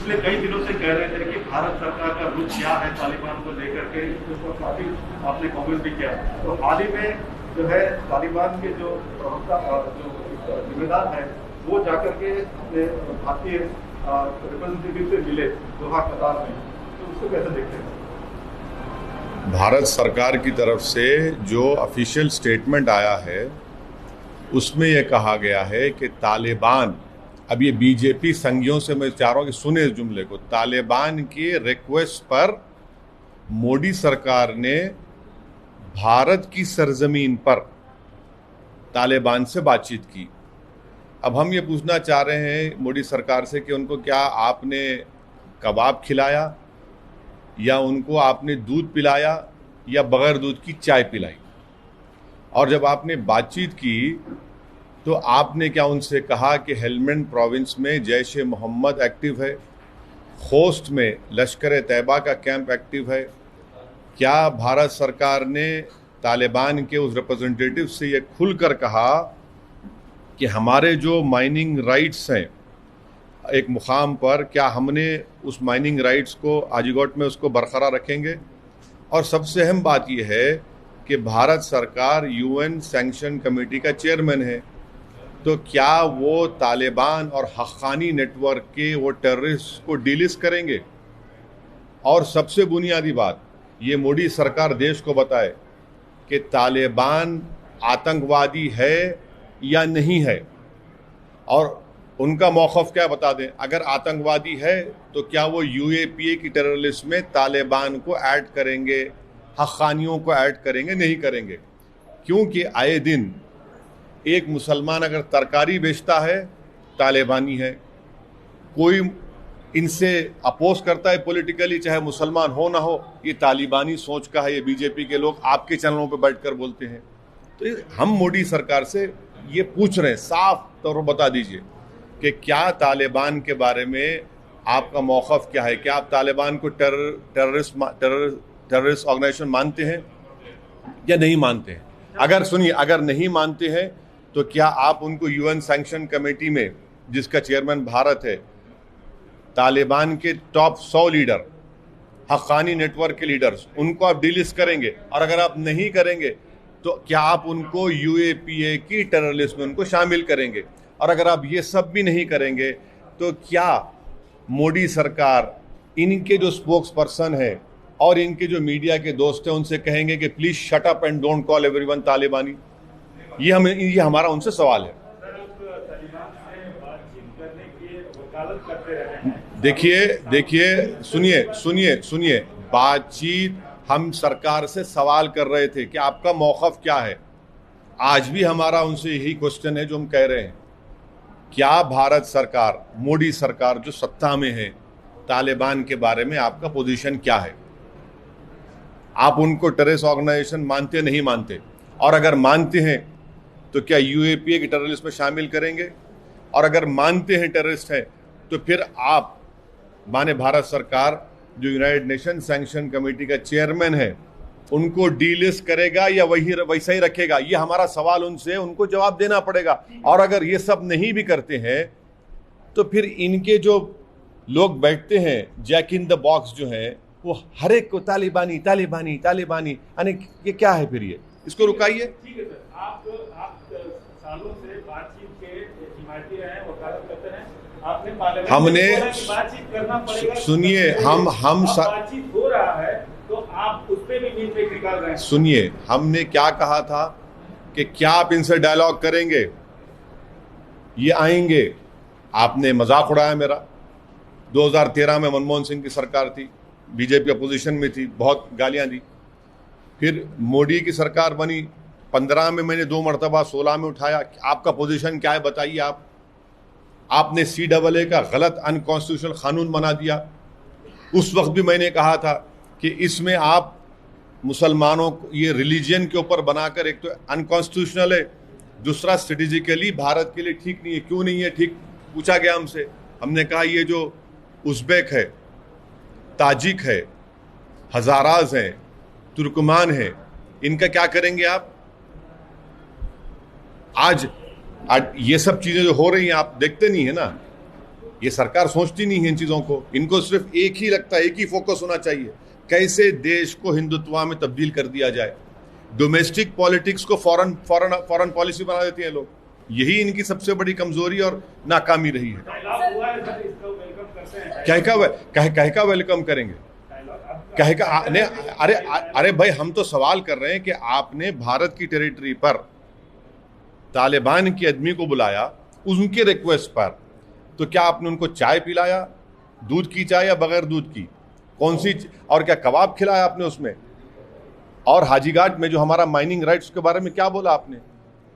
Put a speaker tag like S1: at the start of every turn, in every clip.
S1: पिछले कई दिनों से कह रहे थे कि भारत सरकार का रुख क्या है तालिबान को लेकर के, उसको काफी आपने कमेंट भी किया। तो हाल ही में जो है तालिबान के जो प्रवक्ता जो जिम्मेदार है वो जाकर के अपने भारतीय रिप्रेजेंटेटिव से मिले दोहा कतार में, तो उसको कैसे देखते हैं?
S2: भारत सरकार की तरफ से जो ऑफिशियल स्टेटमेंट आया है उसमें यह कहा गया है कि तालिबान, अब ये बीजेपी संघियों से मैं चाह रहा हूं कि सुने इस जुमले को, तालिबान के रिक्वेस्ट पर मोदी सरकार ने भारत की सरजमीन पर तालिबान से बातचीत की। अब हम ये पूछना चाह रहे हैं मोदी सरकार से कि उनको क्या आपने कबाब खिलाया या उनको आपने दूध पिलाया या बगैर दूध की चाय पिलाई? और जब आपने बातचीत की तो आपने क्या उनसे कहा कि हेलमंड प्रोविंस में जैश ए मोहम्मद एक्टिव है, खोस्ट में लश्कर तैयबा का कैंप एक्टिव है? क्या भारत सरकार ने तालिबान के उस रिप्रेजेंटेटिव से ये खुलकर कहा कि हमारे जो माइनिंग राइट्स हैं एक मुकाम पर, क्या हमने उस माइनिंग राइट्स को आजीगोट में उसको बरकरार रखेंगे? और सबसे अहम बात यह है कि भारत सरकार यूएन सैंक्शन कमेटी का चेयरमैन है, तो क्या वो तालिबान और हक्कानी नेटवर्क के वो टेररिस्ट को डिलिस्ट करेंगे? और सबसे बुनियादी बात, ये मोदी सरकार देश को बताए कि तालिबान आतंकवादी है या नहीं है, और उनका मौक़िफ़ क्या बता दें। अगर आतंकवादी है तो क्या वो यूएपीए की टेरर लिस्ट में तालिबान को ऐड करेंगे, हक्कानियों को ऐड करेंगे? नहीं करेंगे, क्योंकि आए दिन एक मुसलमान अगर तरकारी बेचता है तालिबानी है, कोई इनसे अपोज करता है पॉलिटिकली, चाहे मुसलमान हो ना हो, ये तालिबानी सोच का है। ये बीजेपी के लोग आपके चैनलों पे बैठकर बोलते हैं। तो हम मोदी सरकार से ये पूछ रहे हैं, साफ तौर पर बता दीजिए कि क्या तालिबान के बारे में आपका मौक़िफ़ क्या है? क्या आप तालिबान को टेररिस्ट ऑर्गेनाइजेशन मानते हैं या नहीं मानते हैं? अगर सुनिए, अगर नहीं मानते हैं तो क्या आप उनको यूएन सैंक्शन कमेटी में, जिसका चेयरमैन भारत है, तालिबान के टॉप 100 लीडर, हक्कानी नेटवर्क के लीडर्स, उनको आप डिलिस्ट करेंगे? और अगर आप नहीं करेंगे तो क्या आप उनको यूएपीए की टेरर लिस्ट में उनको शामिल करेंगे? और अगर आप ये सब भी नहीं करेंगे तो क्या मोदी सरकार इनके जो स्पोक्स पर्सन है और इनके जो मीडिया के दोस्त हैं उनसे कहेंगे कि please shut up and don't call everyone तालिबानी? ये हमारा उनसे सवाल है। देखिए सुनिए, बातचीत हम सरकार से सवाल कर रहे थे कि आपका मौक़िफ़ क्या है। आज भी हमारा उनसे यही क्वेश्चन है जो हम कह रहे हैं, क्या भारत सरकार, मोदी सरकार जो सत्ता में है, तालिबान के बारे में आपका पोजीशन क्या है? आप उनको टेररिस्ट ऑर्गेनाइजेशन मानते नहीं मानते? और अगर मानते हैं तो क्या यूएपीए की टेररिस्ट में शामिल करेंगे? और अगर मानते हैं टेररिस्ट हैं तो फिर आप माने भारत सरकार जो यूनाइटेड नेशन सैंक्शन कमेटी का चेयरमैन है उनको डीलिस्ट करेगा या वैसा ही रखेगा? ये हमारा सवाल उनसे, उनको जवाब देना पड़ेगा। और अगर ये सब नहीं भी करते हैं तो फिर इनके जो लोग बैठते हैं जैक इन द बॉक्स जो हैं, वो हर एक को तालिबानी तालिबानी तालिबानी, यानी ये क्या है फिर? ये इसको रुकाइए।
S1: ठीक है सर, आप सालों से बातचीत के हिमायती रहे हैं, वकालत करते हैं। आपने
S2: हमने
S1: बातचीत करना पड़ेगा।
S2: सुनिए, हम
S1: बातचीत हो रहा है तो आप उस पे भी नीचे निकाल रहे हैं।
S2: सुनिए, हमने क्या कहा था कि क्या आप इनसे डायलॉग करेंगे? ये आएंगे। आपने मजाक उड़ाया मेरा। 2013 में मनमोहन सिंह की सरकार थी, बीजेपी अपोजिशन में थी, बहुत गालियां दी। फिर मोदी की सरकार बनी, 15 में मैंने 2 मरतबा, 16 में उठाया। आपका पोजीशन क्या है बताइए? आपने CAA का गलत अनकॉन्स्टिट्यूशनल कानून बना दिया। उस वक्त भी मैंने कहा था कि इसमें आप मुसलमानों को ये रिलीजन के ऊपर बनाकर, एक तो अनकॉन्स्टिट्यूशनल है, दूसरा स्ट्रेटेजिकली भारत के लिए ठीक नहीं है। क्यों नहीं है ठीक? पूछा गया हमसे। हमने कहा ये जो उज़्बेक है, ताजिक है, हज़ाराज हैं, तुर्कमान हैं, इनका क्या करेंगे आप? आज ये सब चीज़ें जो हो रही हैं आप देखते नहीं है ना। ये सरकार सोचती नहीं है इन चीज़ों को। इनको सिर्फ एक ही लगता है, एक ही फोकस होना चाहिए, कैसे देश को हिंदुत्व में तब्दील कर दिया जाए। डोमेस्टिक पॉलिटिक्स को फॉरेन पॉलिसी बना देते हैं लोग। यही इनकी सबसे बड़ी कमजोरी और नाकामी रही है। कह का वेलकम करेंगे, कह का अरे भाई, हम तो सवाल कर रहे हैं कि आपने भारत की टेरिटरी पर तालिबान के आदमी को बुलाया उनके रिक्वेस्ट पर, तो क्या आपने उनको चाय पिलाया, दूध की चाय या बगैर दूध की, कौन सी, और क्या कबाब खिलाया आपने उसमें? और हाजीघाट में जो हमारा माइनिंग राइट्स के बारे में क्या बोला आपने?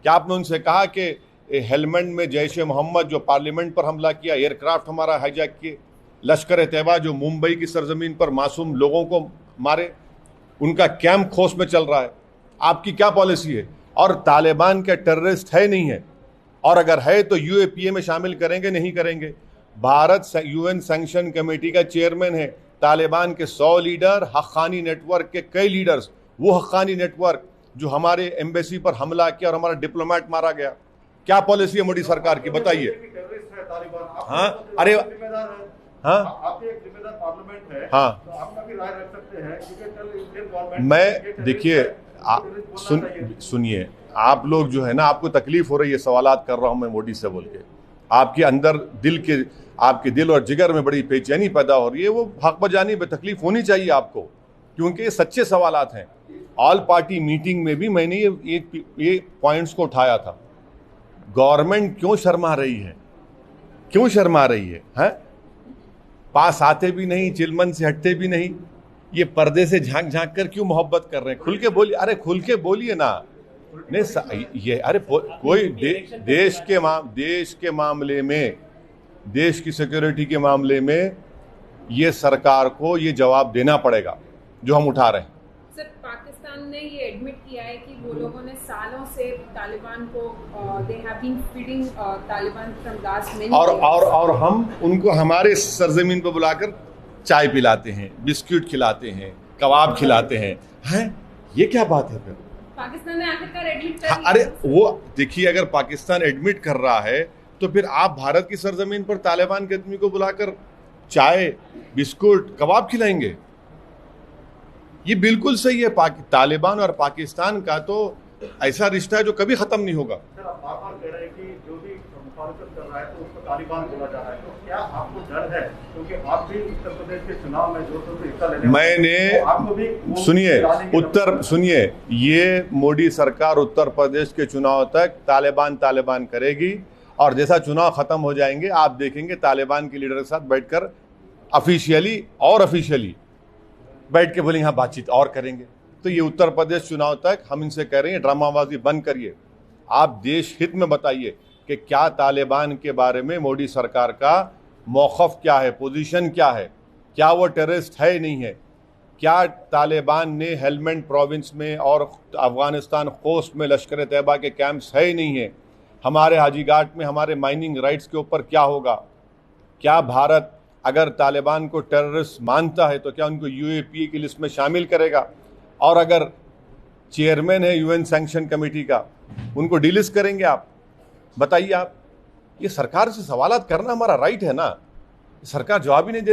S2: क्या आपने उनसे कहा कि हेलमेंड में जैश ए मोहम्मद जो पार्लियामेंट पर हमला किया, एयरक्राफ्ट हमारा हाईजैक किए, लश्कर तैयबा जो मुंबई की सरजमीन पर मासूम लोगों को मारे, उनका कैंप खोस में चल रहा है, आपकी क्या पॉलिसी है? और तालिबान का टेररिस्ट है नहीं है, और अगर है तो यूएपीए में शामिल करेंगे नहीं करेंगे? भारत यूएन सैंक्शन कमेटी का चेयरमैन है। तालिबान के 100 लीडर, हक्कानी नेटवर्क के कई लीडर्स, वो हक्कानी नेटवर्क जो हमारे एम्बेसी पर हमला किया और हमारा डिप्लोमेट मारा गया। क्या पॉलिसी है मोदी सरकार की, बताइए। हाँ, अरे हाँ,
S1: आप एक जिम्मेदार पार्लियामेंट है,
S2: हाँ,
S1: तो आप भी राय रख सकते हैं, क्योंकि कल इंडियन गवर्नमेंट
S2: मैं देखिए सुनिए, आप लोग जो है ना, आपको तकलीफ हो रही है, सवालात कर रहा हूं मैं मोदी से बोल के, आपके अंदर आपके दिल और जिगर में बड़ी बेचैनी पैदा हो रही है। वो हक बजानी में तकलीफ होनी चाहिए आपको, क्योंकि ये सच्चे सवालात हैं। ऑल पार्टी मीटिंग में भी मैंने ये पॉइंट्स को उठाया था। गवर्नमेंट क्यों शर्मा रही है, क्यों शर्मा रही है, हैं? पास आते भी नहीं, चिलमन से हटते भी नहीं, ये पर्दे से झांक झांक कर क्यों मोहब्बत कर रहे हैं? खुल के बोलिए, अरे खुल के बोलिए ना। नहीं ये अरे कोई देश के मामले में, देश की सिक्योरिटी के मामले में ये सरकार को ये जवाब देना पड़ेगा जो हम उठा रहे हैं।
S3: सर, पाकिस्तान ने ये एडमिट किया है कि वो लोगों ने सालों से तालिबान को they have been feeding Taliban from last many
S2: और हम उनको हमारे सरजमीन पर बुलाकर चाय पिलाते हैं, बिस्किट खिलाते हैं, कबाब खिलाते हैं। ये क्या बात है फिर?
S3: पाकिस्तान ने आखिरकार एडमिट कर लिया।
S2: अरे वो देखिए, अगर पाकिस्तान एडमिट कर रहा है तो फिर आप भारत की सरजमीन पर तालिबान के आदमी को बुलाकर चाय, बिस्कुट, कबाब खिलाएंगे? ये बिल्कुल सही है। तालिबान और पाकिस्तान का तो ऐसा रिश्ता है जो कभी खत्म नहीं होगा।
S1: सर, आप बार-बार कह रहे हैं कि जो भी मुखालफत कर रहा है तो उसको तालिबान बोला जा रहा है, तो क्या आपको डर है, क्योंकि आप भी उत्तर प्रदेश के चुनाव में जो हिस्सा लेने
S2: सुनिए, ये मोदी सरकार उत्तर प्रदेश के चुनाव तक तालिबान करेगी, और जैसा चुनाव खत्म हो जाएंगे आप देखेंगे तालिबान के लीडर के साथ बैठकर ऑफिशियली बैठ के बोले यहाँ बातचीत और करेंगे। तो ये उत्तर प्रदेश चुनाव तक हम इनसे कह रहे हैं, ड्रामाबाजी बंद करिए। आप देश हित में बताइए कि क्या तालिबान के बारे में मोदी सरकार का मौक़िफ़ क्या है, पोजीशन क्या है, क्या वो टेररिस्ट है नहीं है? क्या तालिबान ने हेलमेंड प्रोविंस में और अफ़गानिस्तान कोस्ट में लश्कर तैयबा के कैंप्स है ही नहीं है? हमारे हाजीघाट में हमारे माइनिंग राइट्स के ऊपर क्या होगा? क्या भारत अगर तालिबान को टेररिस्ट मानता है तो क्या उनको यूएपीए की लिस्ट में शामिल करेगा? और अगर चेयरमैन है यूएन सैंक्शन कमेटी का, उनको डिलिस्ट करेंगे आप? बताइए आप। ये सरकार से सवालात करना हमारा राइट है ना। सरकार जवाब ही नहीं दे